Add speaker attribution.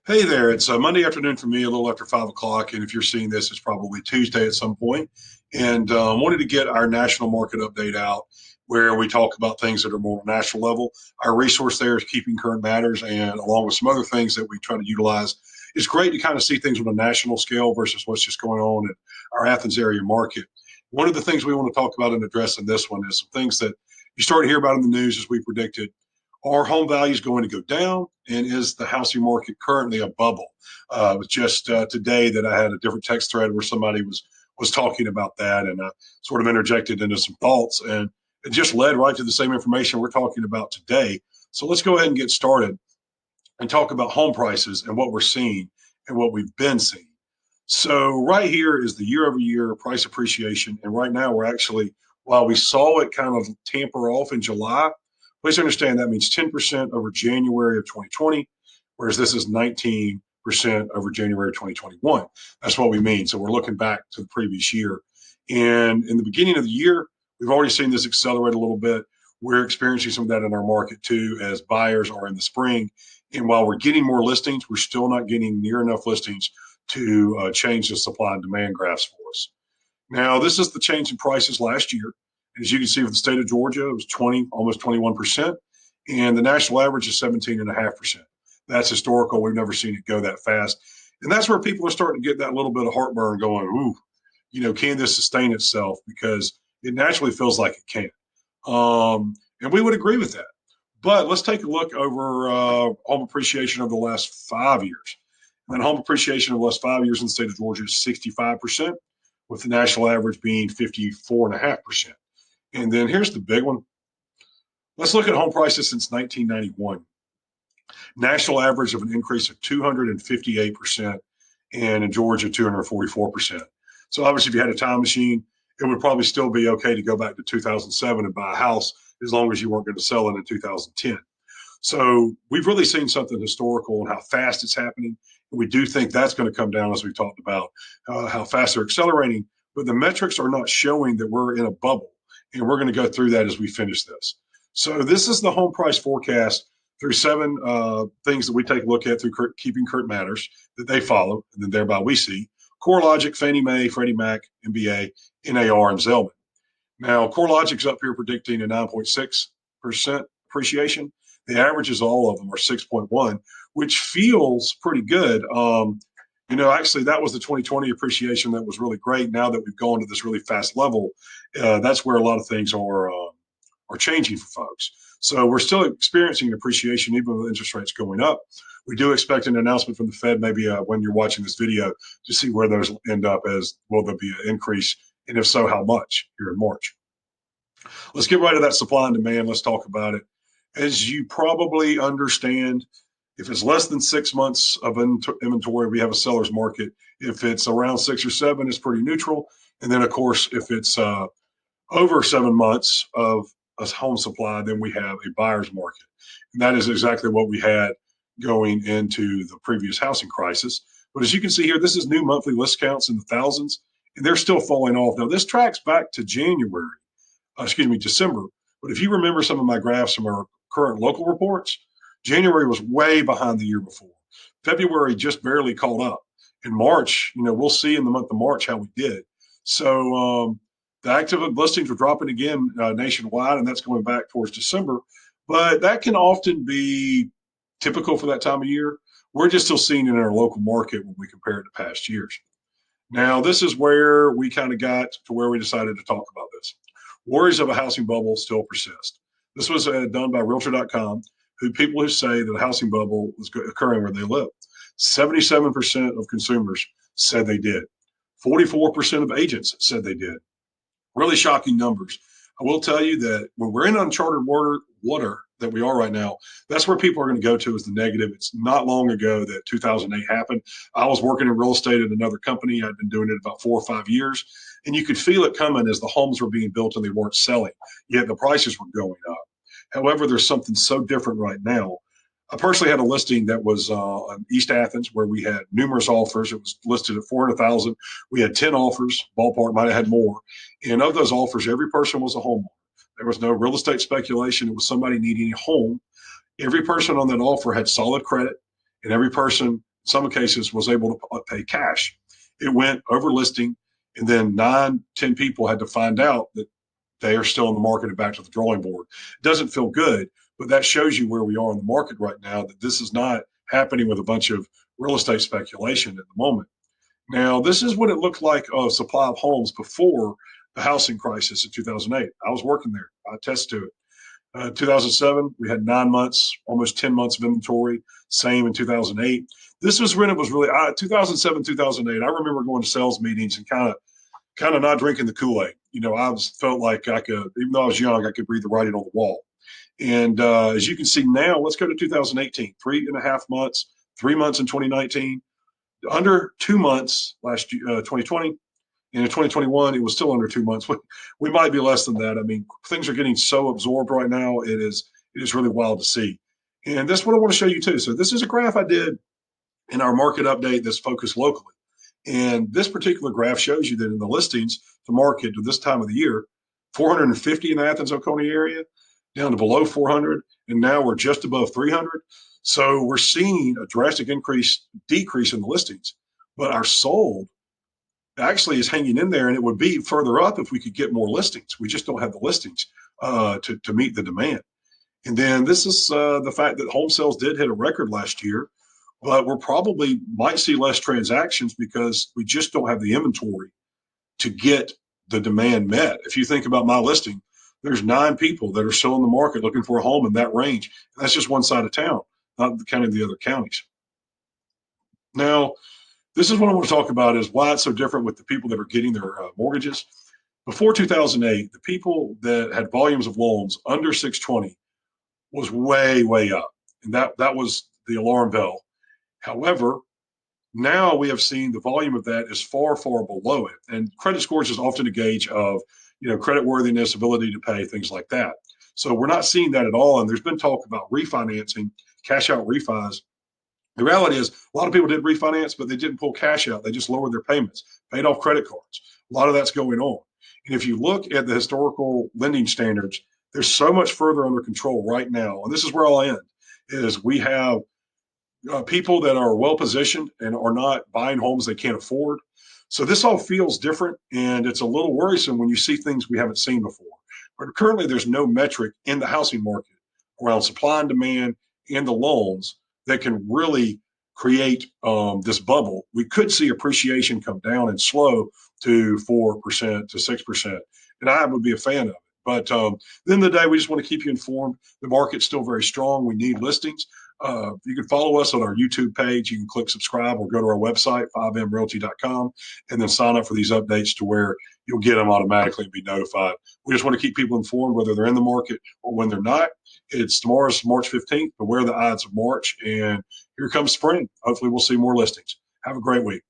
Speaker 1: Hey there, it's Monday afternoon for me, a little after 5 o'clock. And if you're seeing this, it's probably Tuesday at some point. And wanted to get our national market update out where we talk about things that are more national level. Our resource there is Keeping Current Matters, and along with some other things that we try to utilize. It's great to kind of see things on a national scale versus what's just going on in our Athens area market. One of the things we want to talk about and address in this one is some things that you start to hear about in the news as we predicted. Are home values going to go down? And is the housing market currently a bubble? It was just today that I had a different text thread where somebody was talking about that, and I sort of interjected into some thoughts, and it just led right to the same information we're talking about today. So let's go ahead and get started and talk about home prices and what we're seeing and what we've been seeing. So right here is the year over year price appreciation. And right now we're actually, while we saw it kind of tamper off in July, please understand that means 10% over January of 2020, whereas this is 19% over January of 2021. That's what we mean. So we're looking back to the previous year. And in the beginning of the year, we've already seen this accelerate a little bit. We're experiencing some of that in our market too, as buyers are in the spring. And while we're getting more listings, we're still not getting near enough listings to change the supply and demand graphs for us. Now, this is the change in prices last year. As you can see, with the state of Georgia, it was 20, almost 21%, and the national average is 17.5%. That's historical. We've never seen it go that fast. And that's where people are starting to get that little bit of heartburn going, ooh, can this sustain itself? Because it naturally feels like it can. And we would agree with that. But let's take a look over home appreciation over the last 5 years. And home appreciation over the last 5 years in the state of Georgia is 65%, with the national average being 54.5%. And then here's the big one. Let's look at home prices since 1991. National average of an increase of 258%, and in Georgia, 244%. So obviously, if you had a time machine, it would probably still be okay to go back to 2007 and buy a house as long as you weren't going to sell it in 2010. So we've really seen something historical and how fast it's happening. And we do think that's going to come down, as we talked about, how fast they're accelerating. But the metrics are not showing that we're in a bubble. And we're going to go through that as we finish this. So this is the home price forecast through seven things that we take a look at through Keeping Current Matters that they follow, and then thereby we see. CoreLogic, Fannie Mae, Freddie Mac, MBA, NAR, and Zelman. Now, CoreLogic's up here predicting a 9.6% appreciation. The averages, all of them, are 6.1, which feels pretty good. Actually, that was the 2020 appreciation that was really great. Now that we've gone to this really fast level, that's where a lot of things are changing for folks. So we're still experiencing appreciation even with interest rates going up. We do expect an announcement from the Fed maybe when you're watching this video to see where those end up as will there be an increase, and if so, how much here in March. Let's get right to that supply and demand. Let's talk about it. As you probably understand, if it's less than 6 months of inventory, we have a seller's market. If it's around 6 or 7, it's pretty neutral. And then, of course, if it's over 7 months of a home supply, then we have a buyer's market. And that is exactly what we had going into the previous housing crisis. But as you can see here, this is new monthly list counts in the thousands, and they're still falling off. Now, this tracks back to December. But if you remember some of my graphs from our current local reports, January was way behind the year before. February just barely caught up. In March, we'll see in the month of March how we did. So the active listings were dropping again nationwide, and that's going back towards December. But that can often be typical for that time of year. We're just still seeing it in our local market when we compare it to past years. Now, this is where we kind of got to where we decided to talk about this. Worries of a housing bubble still persist. This was done by Realtor.com, people who say that a housing bubble was occurring where they live. 77% of consumers said they did. 44% of agents said they did. Really shocking numbers. I will tell you that when we're in uncharted water that we are right now, that's where people are going to go to as the negative. It's not long ago that 2008 happened. I was working in real estate at another company. I'd been doing it about 4 or 5 years, and you could feel it coming as the homes were being built and they weren't selling, yet the prices were going up. However, there's something so different right now. I personally had a listing that was in East Athens where we had numerous offers. It was listed at 400,000. We had 10 offers. Ballpark might have had more. And of those offers, every person was a homeowner. There was no real estate speculation. It was somebody needing a home. Every person on that offer had solid credit, and every person some cases was able to pay cash. It went over listing, and then 9, 10 people had to find out that they are still in the market and back to the drawing board. It doesn't feel good, but that shows you where we are in the market right now, that this is not happening with a bunch of real estate speculation at the moment. Now, this is what it looked like a supply of homes before the housing crisis in 2008. I was working there. I attest to it. 2007, we had 9 months, almost 10 months of inventory. Same in 2008. This was when it was really 2007, 2008. I remember going to sales meetings and kind of not drinking the Kool-Aid. I felt like I could, even though I was young, I could read the writing on the wall. And as you can see now, let's go to 2018. 3.5 months, 3 months in 2019, under 2 months last year, 2020. And in 2021, it was still under 2 months. We might be less than that. I mean, things are getting so absorbed right now. It is really wild to see. And that's what I want to show you too. So this is a graph I did in our market update that's focused locally. And this particular graph shows you that in the listings to market to this time of the year, 450 in the Athens Oconee area, down to below 400, and now we're just above 300. So we're seeing a drastic decrease in the listings, but our sold actually is hanging in there, and it would be further up if we could get more listings. We just don't have the listings to meet the demand. And then this is the fact that home sales did hit a record last year, but we're probably might see less transactions because we just don't have the inventory to get the demand met. If you think about my listing, there's 9 people that are still in the market looking for a home in that range. And that's just one side of town, not counting the other counties. Now, this is what I want to talk about is why it's so different with the people that are getting their mortgages. Before 2008, the people that had volumes of loans under 620 was way, way up. And that was the alarm bell. However, now we have seen the volume of that is far, far below it. And credit scores is often a gauge of, credit worthiness, ability to pay, things like that. So we're not seeing that at all. And there's been talk about refinancing, cash out refis. The reality is a lot of people did refinance, but they didn't pull cash out. They just lowered their payments, paid off credit cards. A lot of that's going on. And if you look at the historical lending standards, they're so much further under control right now. And this is where I'll end, is we have people that are well positioned and are not buying homes they can't afford. So this all feels different, and it's a little worrisome when you see things we haven't seen before. But currently, there's no metric in the housing market around supply and demand and the loans that can really create this bubble. We could see appreciation come down and slow to 4% to 6%, and I would be a fan of it. But at the end of the day, we just want to keep you informed. The market's still very strong. We need listings. You can follow us on our YouTube page. You can click subscribe or go to our website, 5mrealty.com, and then sign up for these updates to where you'll get them automatically and be notified. We just want to keep people informed whether they're in the market or when they're not. Tomorrow's March 15th. Beware the Ides of March, and here comes spring. Hopefully we'll see more listings. Have a great week.